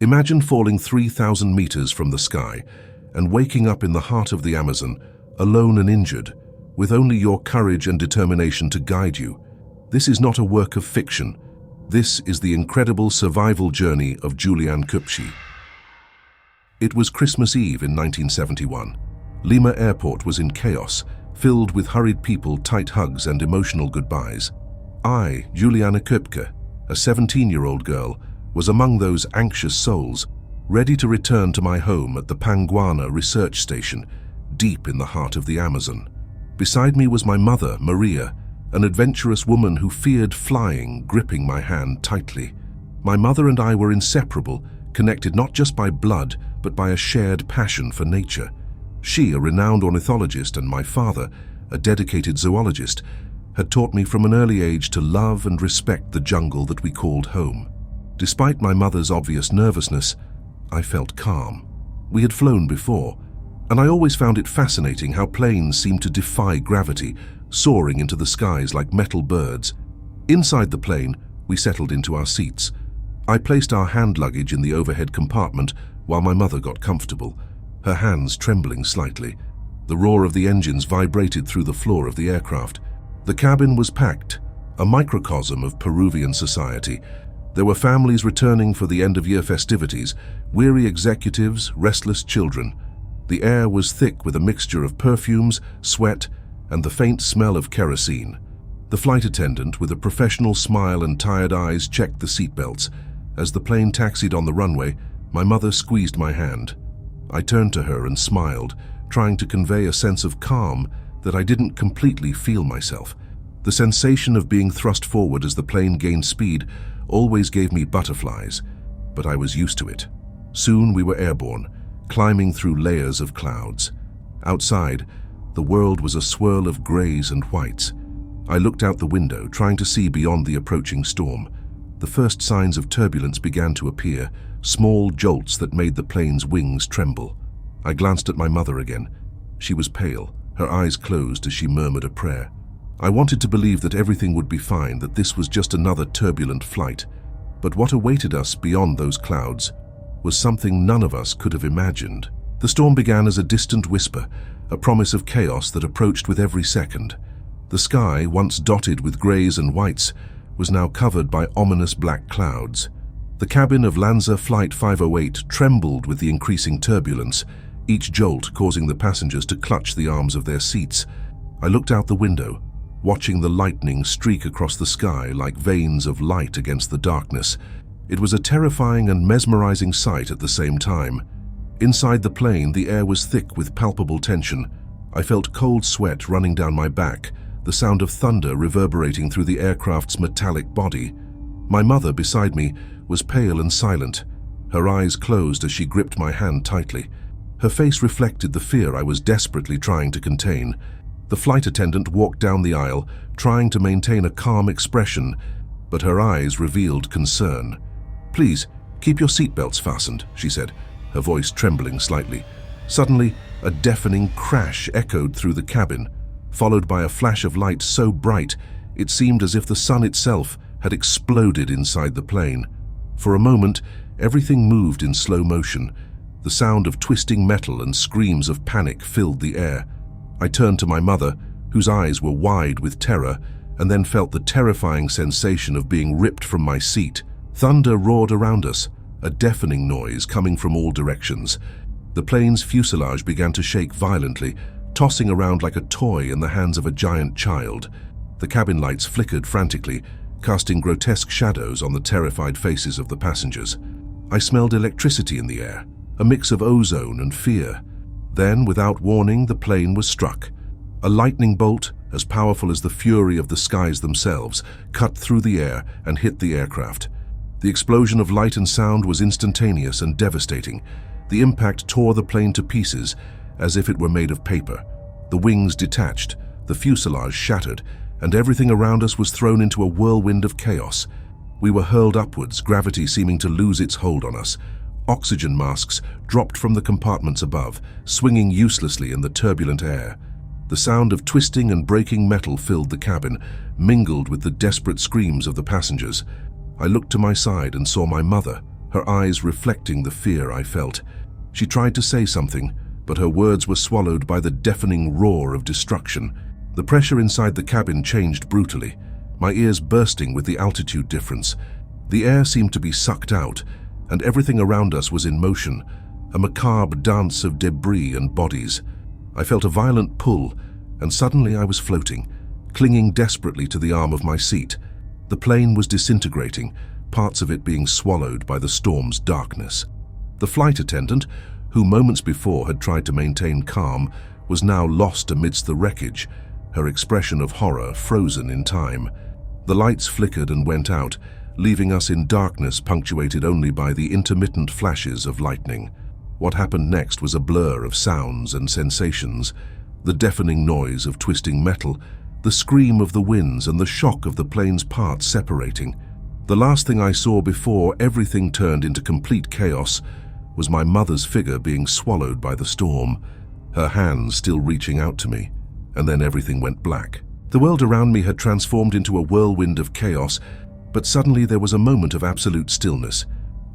Imagine falling 3,000 meters from the sky and waking up in the heart of the Amazon, alone and injured, with only your courage and determination to guide you. This is not a work of fiction. This is the incredible survival journey of Juliane. It was Christmas Eve in 1971. Lima Airport was in chaos, filled with hurried people, tight hugs, and emotional goodbyes. I, Juliane, a 17-year-old girl, was among those anxious souls, ready to return to my home at the Panguana research station, deep in the heart of the Amazon. Beside me was my mother, Maria, an adventurous woman who feared flying, gripping my hand tightly. My mother and I were inseparable, connected not just by blood, but by a shared passion for nature. She, a renowned ornithologist, and my father, a dedicated zoologist, had taught me from an early age to love and respect the jungle that we called home. Despite my mother's obvious nervousness, I felt calm. We had flown before, and I always found it fascinating how planes seemed to defy gravity, soaring into the skies like metal birds. Inside the plane, we settled into our seats. I placed our hand luggage in the overhead compartment while my mother got comfortable, her hands trembling slightly. The roar of the engines vibrated through the floor of the aircraft. The cabin was packed, a microcosm of Peruvian society. There were families returning for the end-of-year festivities, weary executives, restless children. The air was thick with a mixture of perfumes, sweat, and the faint smell of kerosene. The flight attendant, with a professional smile and tired eyes, checked the seatbelts. As the plane taxied on the runway, my mother squeezed my hand. I turned to her and smiled, trying to convey a sense of calm that I didn't completely feel myself. The sensation of being thrust forward as the plane gained speed always gave me butterflies, but I was used to it. Soon we were airborne, climbing through layers of clouds. Outside, the world was a swirl of grays and whites. I looked out the window, trying to see beyond the approaching storm. The first signs of turbulence began to appear, small jolts that made the plane's wings tremble. I glanced at my mother again. She was pale, her eyes closed as she murmured a prayer. I wanted to believe that everything would be fine, that this was just another turbulent flight. But what awaited us beyond those clouds was something none of us could have imagined. The storm began as a distant whisper, a promise of chaos that approached with every second. The sky, once dotted with grays and whites, was now covered by ominous black clouds. The cabin of Lanza Flight 508 trembled with the increasing turbulence, each jolt causing the passengers to clutch the arms of their seats. I looked out the window, watching the lightning streak across the sky like veins of light against the darkness. It was a terrifying and mesmerizing sight at the same time. Inside the plane, the air was thick with palpable tension. I felt cold sweat running down my back, the sound of thunder reverberating through the aircraft's metallic body. My mother, beside me, was pale and silent, her eyes closed as she gripped my hand tightly. Her face reflected the fear I was desperately trying to contain. The flight attendant walked down the aisle, trying to maintain a calm expression, but her eyes revealed concern. "Please, keep your seatbelts fastened," she said, her voice trembling slightly. Suddenly, a deafening crash echoed through the cabin, followed by a flash of light so bright it seemed as if the sun itself had exploded inside the plane. For a moment, everything moved in slow motion. The sound of twisting metal and screams of panic filled the air. I turned to my mother, whose eyes were wide with terror, and then felt the terrifying sensation of being ripped from my seat. Thunder roared around us, a deafening noise coming from all directions. The plane's fuselage began to shake violently, tossing around like a toy in the hands of a giant child. The cabin lights flickered frantically, casting grotesque shadows on the terrified faces of the passengers. I smelled electricity in the air, a mix of ozone and fear. Then, without warning, the plane was struck. A lightning bolt, as powerful as the fury of the skies themselves, cut through the air and hit the aircraft. The explosion of light and sound was instantaneous and devastating. The impact tore the plane to pieces, as if it were made of paper. The wings detached, the fuselage shattered, and everything around us was thrown into a whirlwind of chaos. We were hurled upwards, gravity seeming to lose its hold on us. Oxygen masks dropped from the compartments above, swinging uselessly in the turbulent air. The sound of twisting and breaking metal filled the cabin, mingled with the desperate screams of the passengers. I looked to my side and saw my mother, her eyes reflecting the fear I felt. She tried to say something, but her words were swallowed by the deafening roar of destruction. The pressure inside the cabin changed brutally, my ears bursting with the altitude difference. The air seemed to be sucked out, and everything around us was in motion, a macabre dance of debris and bodies. I felt a violent pull, and suddenly I was floating, clinging desperately to the arm of my seat. The plane was disintegrating, parts of it being swallowed by the storm's darkness. The flight attendant, who moments before had tried to maintain calm, was now lost amidst the wreckage, her expression of horror frozen in time. The lights flickered and went out, leaving us in darkness punctuated only by the intermittent flashes of lightning. What happened next was a blur of sounds and sensations, the deafening noise of twisting metal, the scream of the winds and the shock of the plane's parts separating. The last thing I saw before everything turned into complete chaos was my mother's figure being swallowed by the storm, her hands still reaching out to me, and then everything went black. The world around me had transformed into a whirlwind of chaos, but suddenly there was a moment of absolute stillness.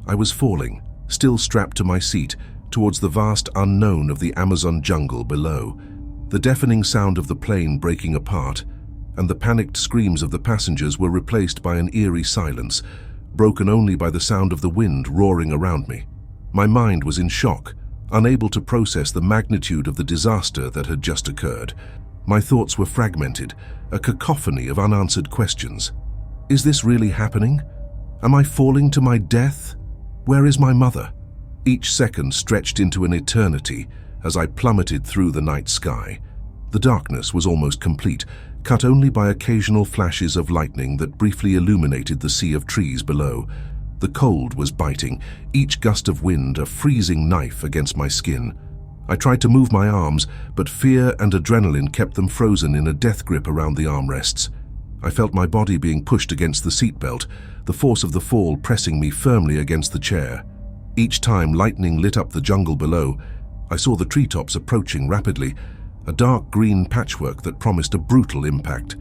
I was falling, still strapped to my seat, towards the vast unknown of the Amazon jungle below. The deafening sound of the plane breaking apart and the panicked screams of the passengers were replaced by an eerie silence, broken only by the sound of the wind roaring around me. My mind was in shock, unable to process the magnitude of the disaster that had just occurred. My thoughts were fragmented, a cacophony of unanswered questions. Is this really happening? Am I falling to my death? Where is my mother? Each second stretched into an eternity as I plummeted through the night sky. The darkness was almost complete, cut only by occasional flashes of lightning that briefly illuminated the sea of trees below. The cold was biting, each gust of wind a freezing knife against my skin. I tried to move my arms, but fear and adrenaline kept them frozen in a death grip around the armrests. I felt my body being pushed against the seatbelt, the force of the fall pressing me firmly against the chair. Each time lightning lit up the jungle below, I saw the treetops approaching rapidly, a dark green patchwork that promised a brutal impact.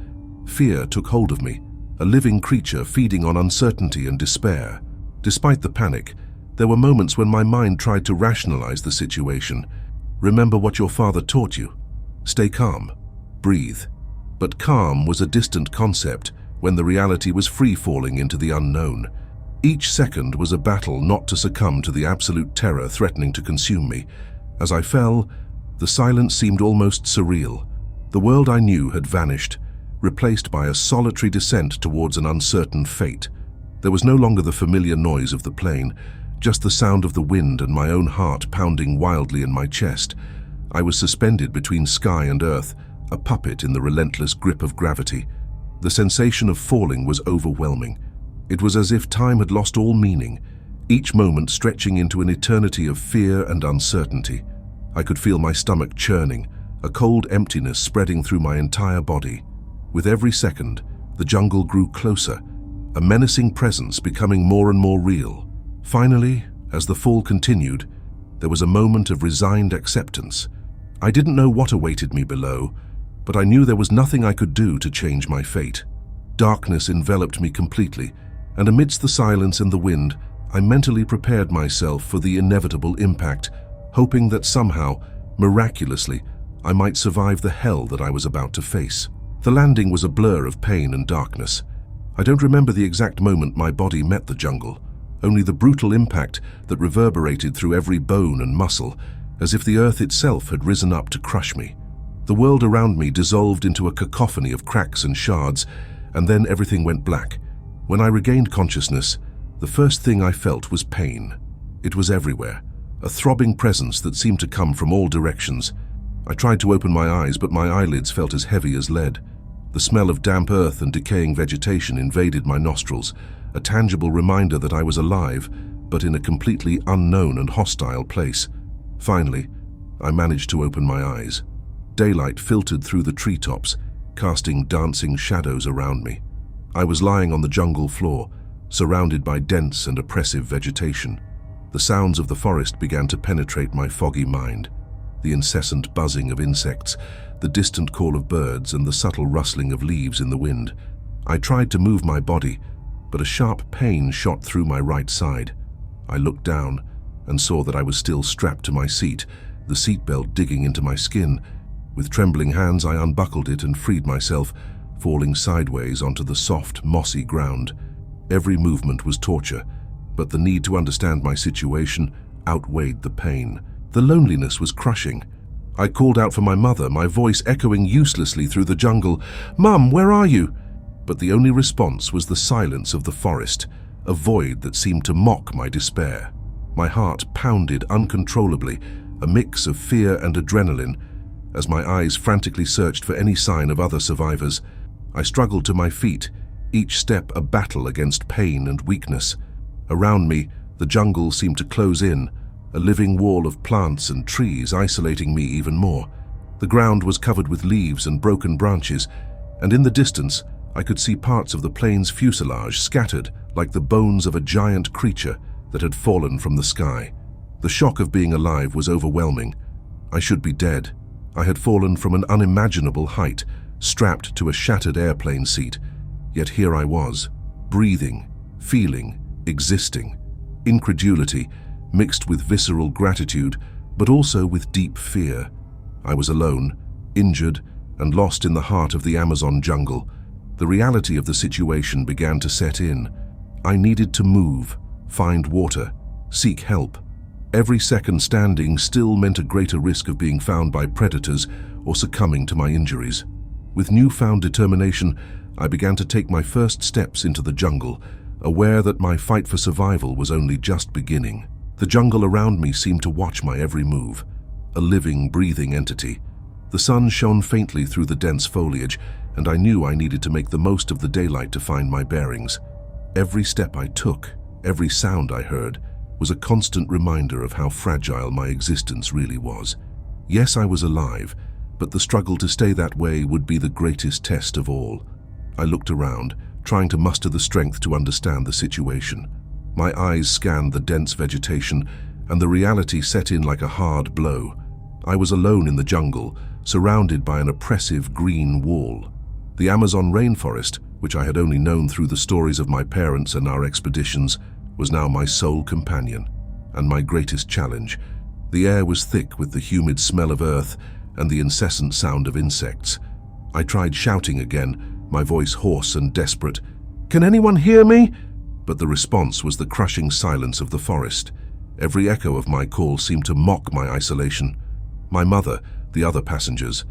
Fear took hold of me, a living creature feeding on uncertainty and despair. Despite the panic, there were moments when my mind tried to rationalize the situation. Remember what your father taught you. Stay calm. Breathe. But calm was a distant concept when the reality was free-falling into the unknown. Each second was a battle not to succumb to the absolute terror threatening to consume me. As I fell, the silence seemed almost surreal. The world I knew had vanished, replaced by a solitary descent towards an uncertain fate. There was no longer the familiar noise of the plane, just the sound of the wind and my own heart pounding wildly in my chest. I was suspended between sky and earth, a puppet in the relentless grip of gravity. The sensation of falling was overwhelming. It was as if time had lost all meaning, each moment stretching into an eternity of fear and uncertainty. I could feel my stomach churning, a cold emptiness spreading through my entire body. With every second, the jungle grew closer, a menacing presence becoming more and more real. Finally, as the fall continued, there was a moment of resigned acceptance. I didn't know what awaited me below, but I knew there was nothing I could do to change my fate. Darkness enveloped me completely, and amidst the silence and the wind, I mentally prepared myself for the inevitable impact, hoping that somehow, miraculously, I might survive the hell that I was about to face. The landing was a blur of pain and darkness. I don't remember the exact moment my body met the jungle, only the brutal impact that reverberated through every bone and muscle, as if the earth itself had risen up to crush me. The world around me dissolved into a cacophony of cracks and shards, and then everything went black. When I regained consciousness, the first thing I felt was pain. It was everywhere, a throbbing presence that seemed to come from all directions. I tried to open my eyes, but my eyelids felt as heavy as lead. The smell of damp earth and decaying vegetation invaded my nostrils, a tangible reminder that I was alive, but in a completely unknown and hostile place. Finally, I managed to open my eyes. Daylight filtered through the treetops, casting dancing shadows around me. I was lying on the jungle floor, surrounded by dense and oppressive vegetation. The sounds of the forest began to penetrate my foggy mind. The incessant buzzing of insects, the distant call of birds, and the subtle rustling of leaves in the wind. I tried to move my body, but a sharp pain shot through my right side. I looked down and saw that I was still strapped to my seat, the seatbelt digging into my skin. With trembling hands, I unbuckled it and freed myself, falling sideways onto the soft, mossy ground. Every movement was torture, but the need to understand my situation outweighed the pain. The loneliness was crushing. I called out for my mother, my voice echoing uselessly through the jungle. "Mum, where are you?" But the only response was the silence of the forest, a void that seemed to mock my despair. My heart pounded uncontrollably, a mix of fear and adrenaline, as my eyes frantically searched for any sign of other survivors. I struggled to my feet, each step a battle against pain and weakness. Around me, the jungle seemed to close in, a living wall of plants and trees isolating me even more. The ground was covered with leaves and broken branches, and in the distance, I could see parts of the plane's fuselage scattered like the bones of a giant creature that had fallen from the sky. The shock of being alive was overwhelming. I should be dead. I had fallen from an unimaginable height, strapped to a shattered airplane seat. Yet here I was, breathing, feeling, existing. Incredulity, mixed with visceral gratitude, but also with deep fear. I was alone, injured, and lost in the heart of the Amazon jungle. The reality of the situation began to set in. I needed to move, find water, seek help. Every second standing still meant a greater risk of being found by predators or succumbing to my injuries. With newfound determination, I began to take my first steps into the jungle, aware that my fight for survival was only just beginning. The jungle around me seemed to watch my every move, a living, breathing entity. The sun shone faintly through the dense foliage, and I knew I needed to make the most of the daylight to find my bearings. Every step I took, every sound I heard, was a constant reminder of how fragile my existence really was. Yes, I was alive, but the struggle to stay that way would be the greatest test of all. I looked around, trying to muster the strength to understand the situation. My eyes scanned the dense vegetation, and the reality set in like a hard blow. I was alone in the jungle, surrounded by an oppressive green wall. The Amazon rainforest, which I had only known through the stories of my parents and our expeditions, was now my sole companion, and my greatest challenge. The air was thick with the humid smell of earth and the incessant sound of insects. I tried shouting again, my voice hoarse and desperate. "Can anyone hear me?" But the response was the crushing silence of the forest. Every echo of my call seemed to mock my isolation. My mother, the other passengers,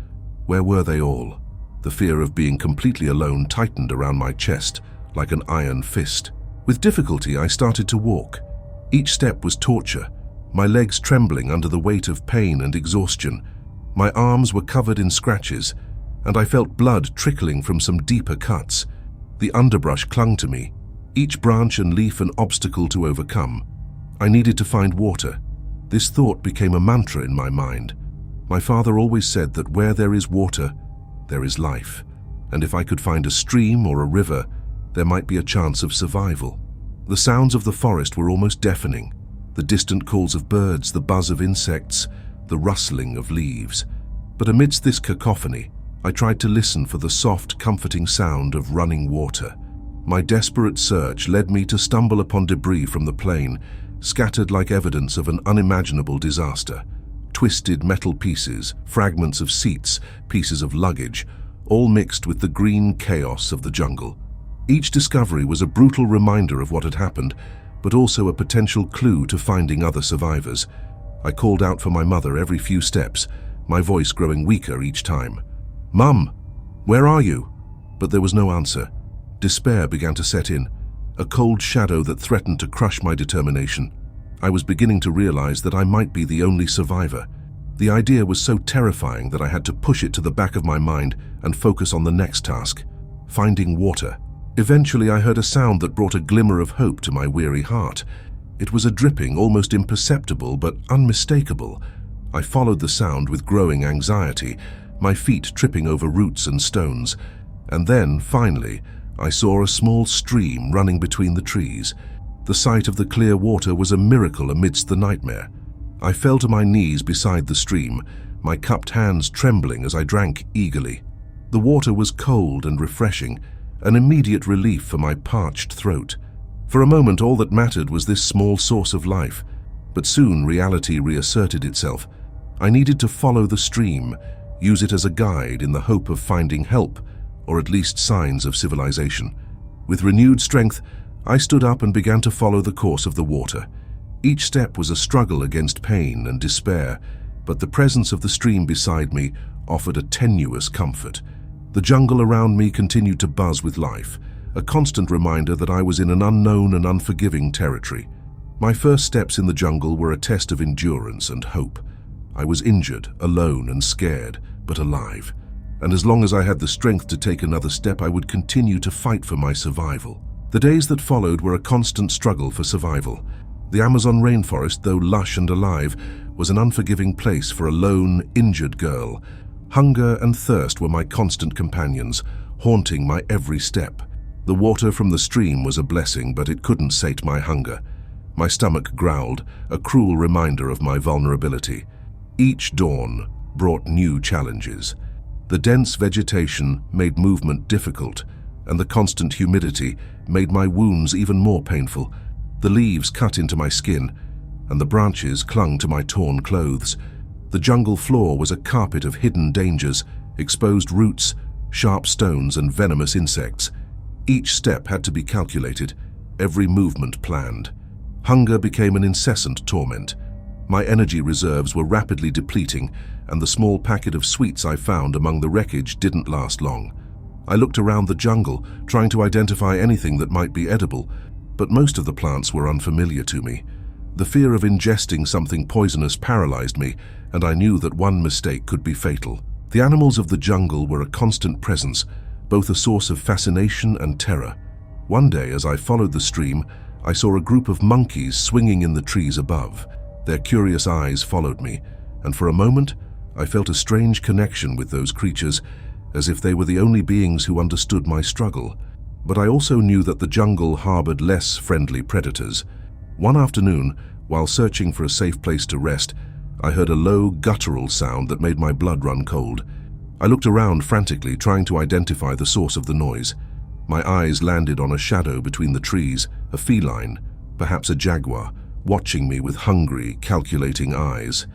where were they all? The fear of being completely alone tightened around my chest like an iron fist. With difficulty, I started to walk. Each step was torture, my legs trembling under the weight of pain and exhaustion. My arms were covered in scratches, and I felt blood trickling from some deeper cuts. The underbrush clung to me, each branch and leaf an obstacle to overcome. I needed to find water. This thought became a mantra in my mind. My father always said that where there is water, there is life, and if I could find a stream or a river, there might be a chance of survival. The sounds of the forest were almost deafening. The distant calls of birds, the buzz of insects, the rustling of leaves. But amidst this cacophony, I tried to listen for the soft, comforting sound of running water. My desperate search led me to stumble upon debris from the plane, scattered like evidence of an unimaginable disaster. Twisted metal pieces, fragments of seats, pieces of luggage, all mixed with the green chaos of the jungle. Each discovery was a brutal reminder of what had happened, but also a potential clue to finding other survivors. I called out for my mother every few steps, my voice growing weaker each time. "Mum, where are you?" But there was no answer. Despair began to set in, a cold shadow that threatened to crush my determination. I was beginning to realize that I might be the only survivor. The idea was so terrifying that I had to push it to the back of my mind and focus on the next task, finding water. Eventually, I heard a sound that brought a glimmer of hope to my weary heart. It was a dripping, almost imperceptible but unmistakable. I followed the sound with growing anxiety, my feet tripping over roots and stones. And then, finally, I saw a small stream running between the trees. The sight of the clear water was a miracle amidst the nightmare. I fell to my knees beside the stream, my cupped hands trembling as I drank eagerly. The water was cold and refreshing, an immediate relief for my parched throat. For a moment, all that mattered was this small source of life, but soon reality reasserted itself. I needed to follow the stream, use it as a guide in the hope of finding help, or at least signs of civilization. With renewed strength, I stood up and began to follow the course of the water. Each step was a struggle against pain and despair, but the presence of the stream beside me offered a tenuous comfort. The jungle around me continued to buzz with life, a constant reminder that I was in an unknown and unforgiving territory. My first steps in the jungle were a test of endurance and hope. I was injured, alone and scared, but alive. And as long as I had the strength to take another step, I would continue to fight for my survival. The days that followed were a constant struggle for survival. The Amazon rainforest, though lush and alive, was an unforgiving place for a lone, injured girl. Hunger and thirst were my constant companions, haunting my every step. The water from the stream was a blessing, but it couldn't sate my hunger. My stomach growled, a cruel reminder of my vulnerability. Each dawn brought new challenges. The dense vegetation made movement difficult, and the constant humidity made my wounds even more painful. The leaves cut into my skin, and the branches clung to my torn clothes. The jungle floor was a carpet of hidden dangers, exposed roots, sharp stones, and venomous insects. Each step had to be calculated, every movement planned. Hunger became an incessant torment. My energy reserves were rapidly depleting, and the small packet of sweets I found among the wreckage didn't last long. I looked around the jungle, trying to identify anything that might be edible, but most of the plants were unfamiliar to me. The fear of ingesting something poisonous paralyzed me, and I knew that one mistake could be fatal. The animals of the jungle were a constant presence, both a source of fascination and terror. One day, as I followed the stream, I saw a group of monkeys swinging in the trees above. Their curious eyes followed me, and for a moment, I felt a strange connection with those creatures, as if they were the only beings who understood my struggle. But I also knew that the jungle harbored less friendly predators. One afternoon, while searching for a safe place to rest, I heard a low, guttural sound that made my blood run cold. I looked around frantically, trying to identify the source of the noise. My eyes landed on a shadow between the trees, a feline, perhaps a jaguar, watching me with hungry, calculating eyes.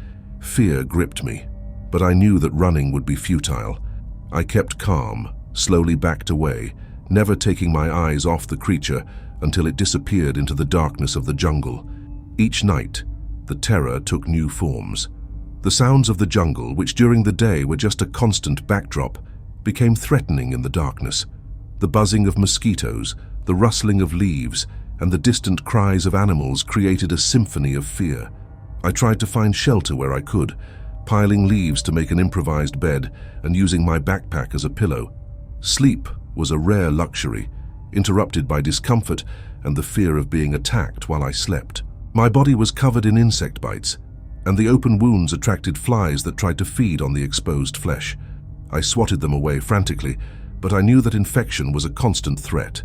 Fear gripped me, but I knew that running would be futile. I kept calm, slowly backed away, never taking my eyes off the creature until it disappeared into the darkness of the jungle. Each night, the terror took new forms. The sounds of the jungle, which during the day were just a constant backdrop, became threatening in the darkness. The buzzing of mosquitoes, the rustling of leaves, and the distant cries of animals created a symphony of fear. I tried to find shelter where I could, piling leaves to make an improvised bed and using my backpack as a pillow. Sleep was a rare luxury, interrupted by discomfort and the fear of being attacked while I slept. My body was covered in insect bites, and the open wounds attracted flies that tried to feed on the exposed flesh. I swatted them away frantically, but I knew that infection was a constant threat.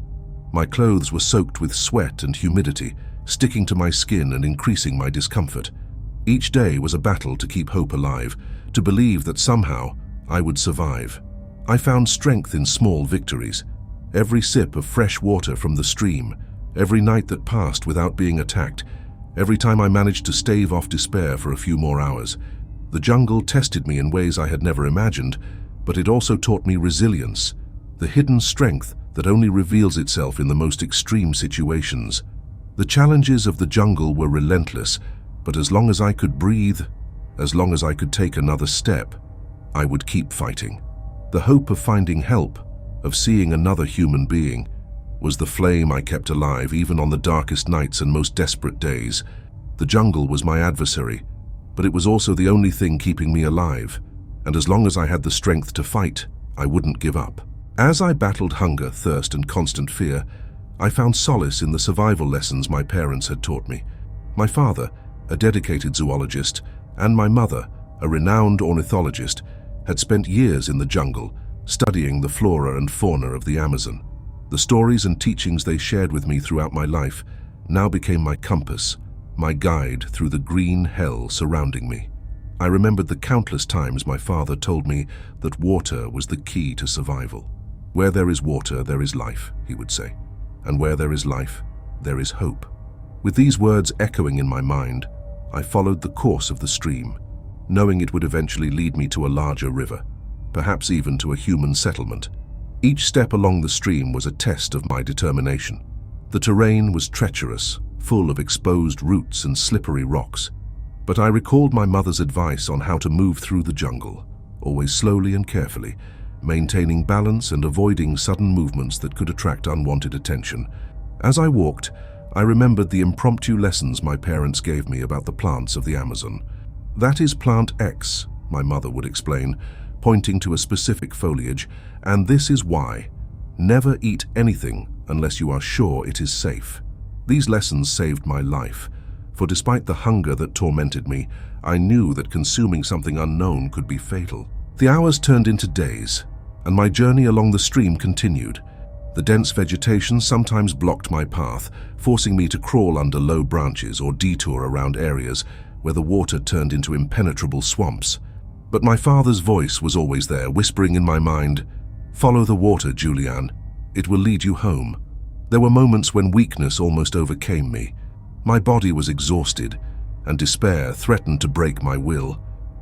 My clothes were soaked with sweat and humidity, sticking to my skin and increasing my discomfort. Each day was a battle to keep hope alive, to believe that somehow I would survive. I found strength in small victories. Every sip of fresh water from the stream, every night that passed without being attacked, every time I managed to stave off despair for a few more hours. The jungle tested me in ways I had never imagined, but it also taught me resilience, the hidden strength that only reveals itself in the most extreme situations. The challenges of the jungle were relentless, but as long as I could breathe, as long as I could take another step, I would keep fighting. The hope of finding help, of seeing another human being, was the flame I kept alive even on the darkest nights and most desperate days. The jungle was my adversary, but it was also the only thing keeping me alive, and as long as I had the strength to fight, I wouldn't give up. As I battled hunger, thirst, and constant fear, I found solace in the survival lessons my parents had taught me. My father, a dedicated zoologist, and my mother, a renowned ornithologist, had spent years in the jungle, studying the flora and fauna of the Amazon. The stories and teachings they shared with me throughout my life now became my compass, my guide through the green hell surrounding me. I remembered the countless times my father told me that water was the key to survival. Where there is water, there is life, he would say. And where there is life, there is hope. With these words echoing in my mind, I followed the course of the stream, knowing it would eventually lead me to a larger river, perhaps even to a human settlement. Each step along the stream was a test of my determination. The terrain was treacherous, full of exposed roots and slippery rocks, but I recalled my mother's advice on how to move through the jungle, always slowly and carefully, maintaining balance and avoiding sudden movements that could attract unwanted attention. As I walked, I remembered the impromptu lessons my parents gave me about the plants of the Amazon. "That is plant X," my mother would explain, pointing to a specific foliage, "and this is why. Never eat anything unless you are sure it is safe." These lessons saved my life, for despite the hunger that tormented me, I knew that consuming something unknown could be fatal. The hours turned into days, and my journey along the stream continued. The dense vegetation sometimes blocked my path, forcing me to crawl under low branches or detour around areas where the water turned into impenetrable swamps. But my father's voice was always there, whispering in my mind, "Follow the water, Juliane. It will lead you home." There were moments when weakness almost overcame me. My body was exhausted, and despair threatened to break my will.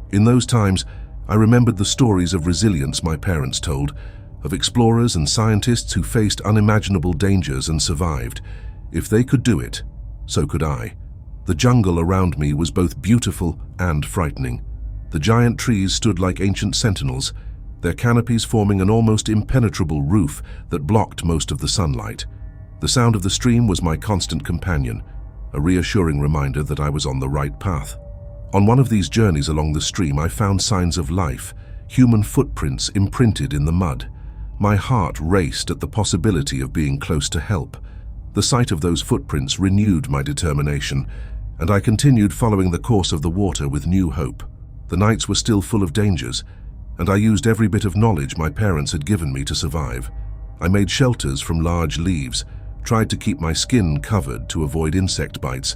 In those times, I remembered the stories of resilience my parents told, of explorers and scientists who faced unimaginable dangers and survived. If they could do it, so could I. The jungle around me was both beautiful and frightening. The giant trees stood like ancient sentinels, their canopies forming an almost impenetrable roof that blocked most of the sunlight. The sound of the stream was my constant companion, a reassuring reminder that I was on the right path. On one of these journeys along the stream, I found signs of life, human footprints imprinted in the mud. My heart raced at the possibility of being close to help. The sight of those footprints renewed my determination, and I continued following the course of the water with new hope. The nights were still full of dangers, and I used every bit of knowledge my parents had given me to survive. I made shelters from large leaves, tried to keep my skin covered to avoid insect bites,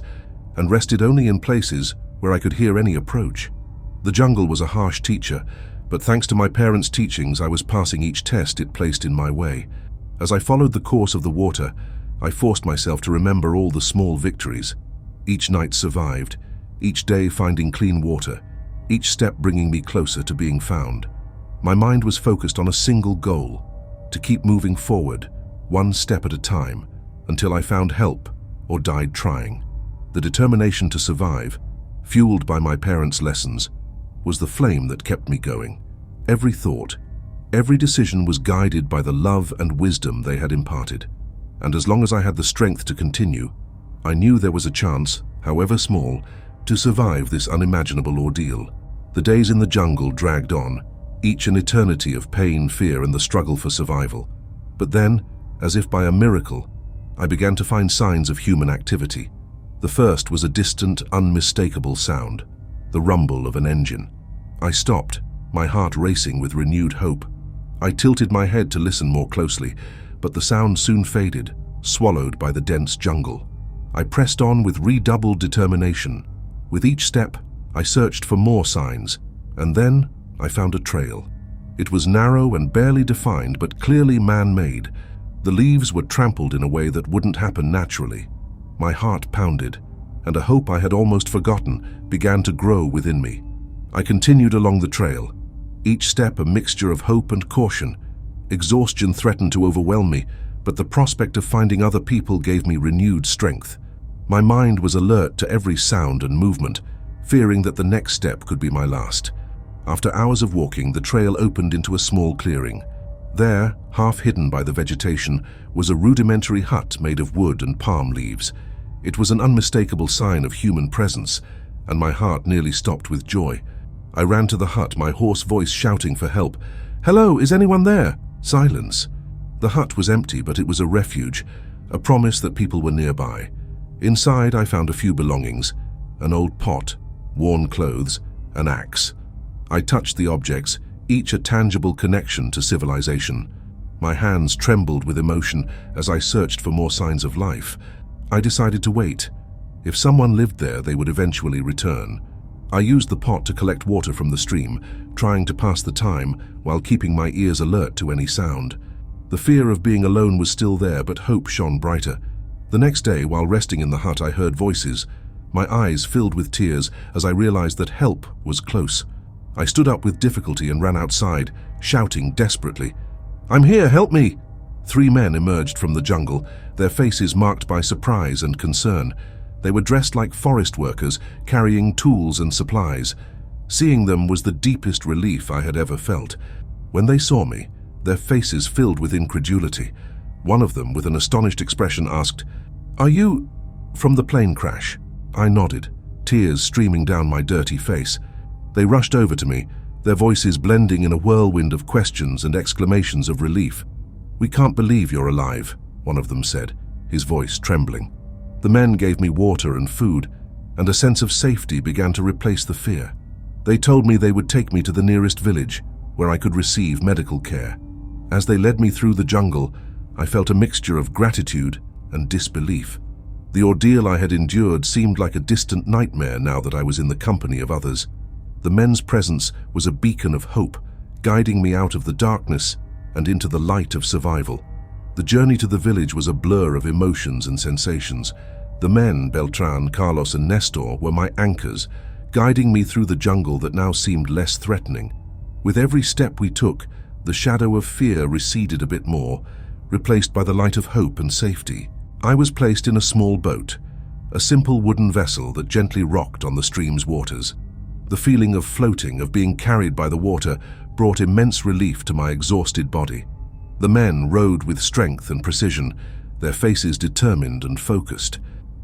and rested only in places where I could hear any approach. The jungle was a harsh teacher, but thanks to my parents' teachings, I was passing each test it placed in my way. As I followed the course of the water, I forced myself to remember all the small victories. Each night survived, each day finding clean water, each step bringing me closer to being found. My mind was focused on a single goal, to keep moving forward, one step at a time, until I found help or died trying. The determination to survive, fueled by my parents' lessons, was the flame that kept me going. Every thought, every decision was guided by the love and wisdom they had imparted. And as long as I had the strength to continue, I knew there was a chance, however small, to survive this unimaginable ordeal. The days in the jungle dragged on, each an eternity of pain, fear, and the struggle for survival. But then, as if by a miracle, I began to find signs of human activity. The first was a distant, unmistakable sound, the rumble of an engine. I stopped, my heart racing with renewed hope. I tilted my head to listen more closely, but the sound soon faded, swallowed by the dense jungle. I pressed on with redoubled determination. With each step, I searched for more signs, and then I found a trail. It was narrow and barely defined, but clearly man-made. The leaves were trampled in a way that wouldn't happen naturally. My heart pounded, and a hope I had almost forgotten began to grow within me. I continued along the trail, each step a mixture of hope and caution. Exhaustion threatened to overwhelm me, but the prospect of finding other people gave me renewed strength. My mind was alert to every sound and movement, fearing that the next step could be my last. After hours of walking, the trail opened into a small clearing. There, half hidden by the vegetation, was a rudimentary hut made of wood and palm leaves. It was an unmistakable sign of human presence, and my heart nearly stopped with joy. I ran to the hut, my hoarse voice shouting for help. "Hello, is anyone there?" Silence. The hut was empty, but it was a refuge, a promise that people were nearby. Inside, I found a few belongings: an old pot, worn clothes, an axe. I touched the objects, each a tangible connection to civilization. My hands trembled with emotion as I searched for more signs of life. I decided to wait. If someone lived there, they would eventually return. I used the pot to collect water from the stream, trying to pass the time while keeping my ears alert to any sound. The fear of being alone was still there, but hope shone brighter. The next day, while resting in the hut, I heard voices. My eyes filled with tears as I realized that help was close. I stood up with difficulty and ran outside, shouting desperately, "I'm here, help me!" 3 men emerged from the jungle, their faces marked by surprise and concern. They were dressed like forest workers, carrying tools and supplies. Seeing them was the deepest relief I had ever felt. When they saw me, their faces filled with incredulity. One of them, with an astonished expression, asked, "Are you from the plane crash?" I nodded, tears streaming down my dirty face. They rushed over to me, their voices blending in a whirlwind of questions and exclamations of relief. "We can't believe you're alive," one of them said, his voice trembling. The men gave me water and food, and a sense of safety began to replace the fear. They told me they would take me to the nearest village, where I could receive medical care. As they led me through the jungle, I felt a mixture of gratitude and disbelief. The ordeal I had endured seemed like a distant nightmare now that I was in the company of others. The men's presence was a beacon of hope, guiding me out of the darkness and into the light of survival. The journey to the village was a blur of emotions and sensations. The men, Beltran, Carlos and Nestor, were my anchors, guiding me through the jungle that now seemed less threatening. With every step we took, the shadow of fear receded a bit more, replaced by the light of hope and safety. I was placed in a small boat, a simple wooden vessel that gently rocked on the stream's waters. The feeling of floating, of being carried by the water, brought immense relief to my exhausted body. The men rowed with strength and precision, their faces determined and focused.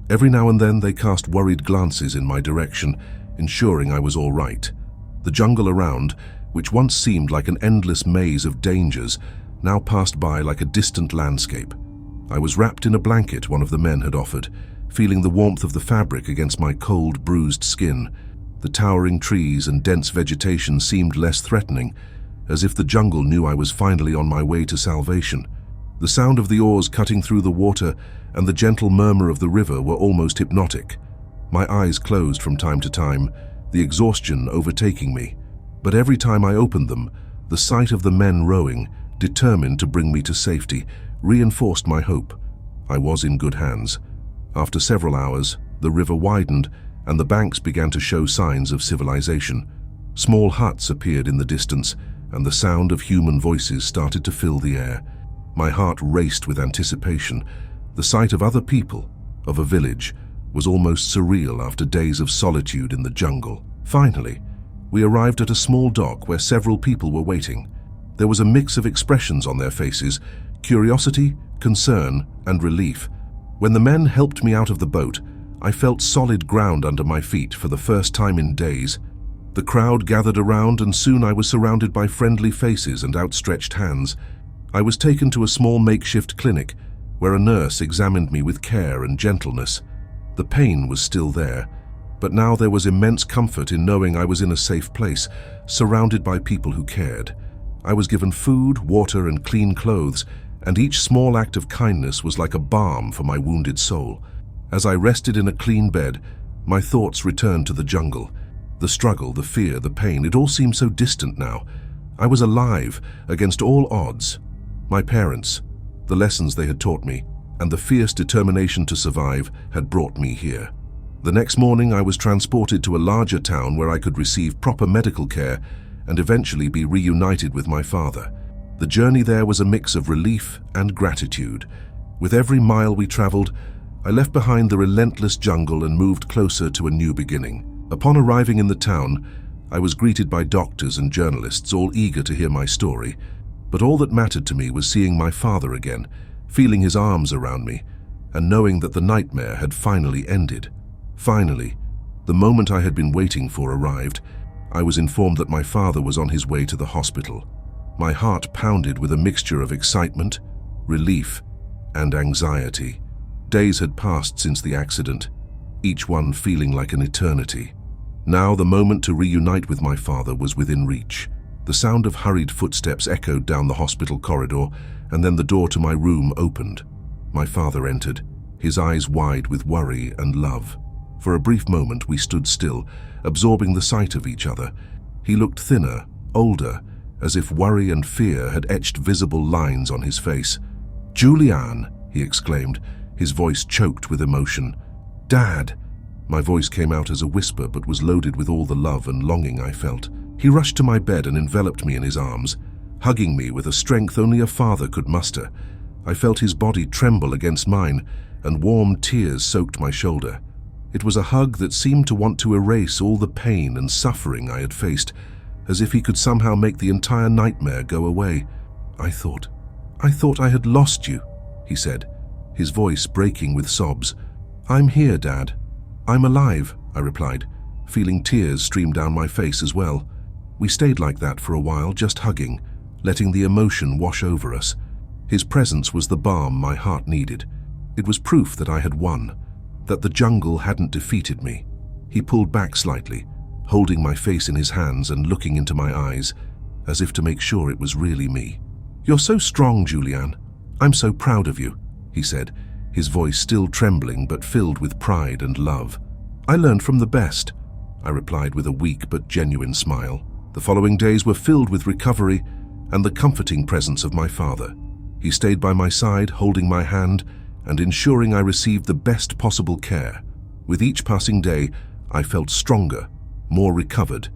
Every now and then they cast worried glances in my direction, ensuring I was all right. The jungle around, which once seemed like an endless maze of dangers, now passed by like a distant landscape. I was wrapped in a blanket one of the men had offered, feeling the warmth of the fabric against my cold, bruised skin. The towering trees and dense vegetation seemed less threatening, as if the jungle knew I was finally on my way to salvation. The sound of the oars cutting through the water and the gentle murmur of the river were almost hypnotic. My eyes closed from time to time, the exhaustion overtaking me. But every time I opened them, the sight of the men rowing, determined to bring me to safety, reinforced my hope. I was in good hands. After several hours, the river widened and the banks began to show signs of civilization. Small huts appeared in the distance, and the sound of human voices started to fill the air. My heart raced with anticipation. The sight of other people, of a village, was almost surreal after days of solitude in the jungle. Finally, we arrived at a small dock where several people were waiting. There was a mix of expressions on their faces: curiosity, concern, and relief. When the men helped me out of the boat, I felt solid ground under my feet for the first time in days. The crowd gathered around, and soon I was surrounded by friendly faces and outstretched hands. I was taken to a small makeshift clinic, where a nurse examined me with care and gentleness. The pain was still there, but now there was immense comfort in knowing I was in a safe place, surrounded by people who cared. I was given food, water, and clean clothes, and each small act of kindness was like a balm for my wounded soul. As I rested in a clean bed, my thoughts returned to the jungle. The struggle, the fear, the pain, it all seemed so distant now. I was alive, against all odds. My parents, the lessons they had taught me, and the fierce determination to survive had brought me here. The next morning I was transported to a larger town where I could receive proper medical care and eventually be reunited with my father. The journey there was a mix of relief and gratitude. With every mile we traveled, I left behind the relentless jungle and moved closer to a new beginning. Upon arriving in the town, I was greeted by doctors and journalists, all eager to hear my story. But all that mattered to me was seeing my father again, feeling his arms around me, and knowing that the nightmare had finally ended. Finally, the moment I had been waiting for arrived. I was informed that my father was on his way to the hospital. My heart pounded with a mixture of excitement, relief, and anxiety. Days had passed since the accident, each one feeling like an eternity. Now the moment to reunite with my father was within reach. The sound of hurried footsteps echoed down the hospital corridor, and then the door to my room opened. My father entered, his eyes wide with worry and love. For a brief moment we stood still, absorbing the sight of each other. He looked thinner, older, as if worry and fear had etched visible lines on his face. "Juliane," he exclaimed, his voice choked with emotion. "Dad!" My voice came out as a whisper but was loaded with all the love and longing I felt. He rushed to my bed and enveloped me in his arms, hugging me with a strength only a father could muster. I felt his body tremble against mine, and warm tears soaked my shoulder. It was a hug that seemed to want to erase all the pain and suffering I had faced, as if he could somehow make the entire nightmare go away. I thought I had lost you," he said, his voice breaking with sobs. "I'm here, Dad. I'm alive," I replied, feeling tears stream down my face as well. We stayed like that for a while, just hugging, letting the emotion wash over us. His presence was the balm my heart needed. It was proof that I had won, that the jungle hadn't defeated me. He pulled back slightly, holding my face in his hands and looking into my eyes, as if to make sure it was really me. "You're so strong, Juliane. I'm so proud of you," he said, his voice still trembling but filled with pride and love. "I learned from the best," I replied with a weak but genuine smile. The following days were filled with recovery and the comforting presence of my father. He stayed by my side, holding my hand and ensuring I received the best possible care. With each passing day, I felt stronger, more recovered,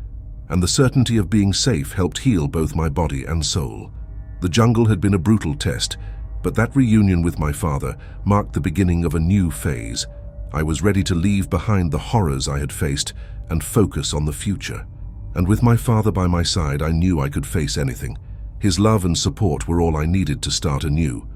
and the certainty of being safe helped heal both my body and soul. The jungle had been a brutal test, but that reunion with my father marked the beginning of a new phase. I was ready to leave behind the horrors I had faced and focus on the future. And with my father by my side, I knew I could face anything. His love and support were all I needed to start anew.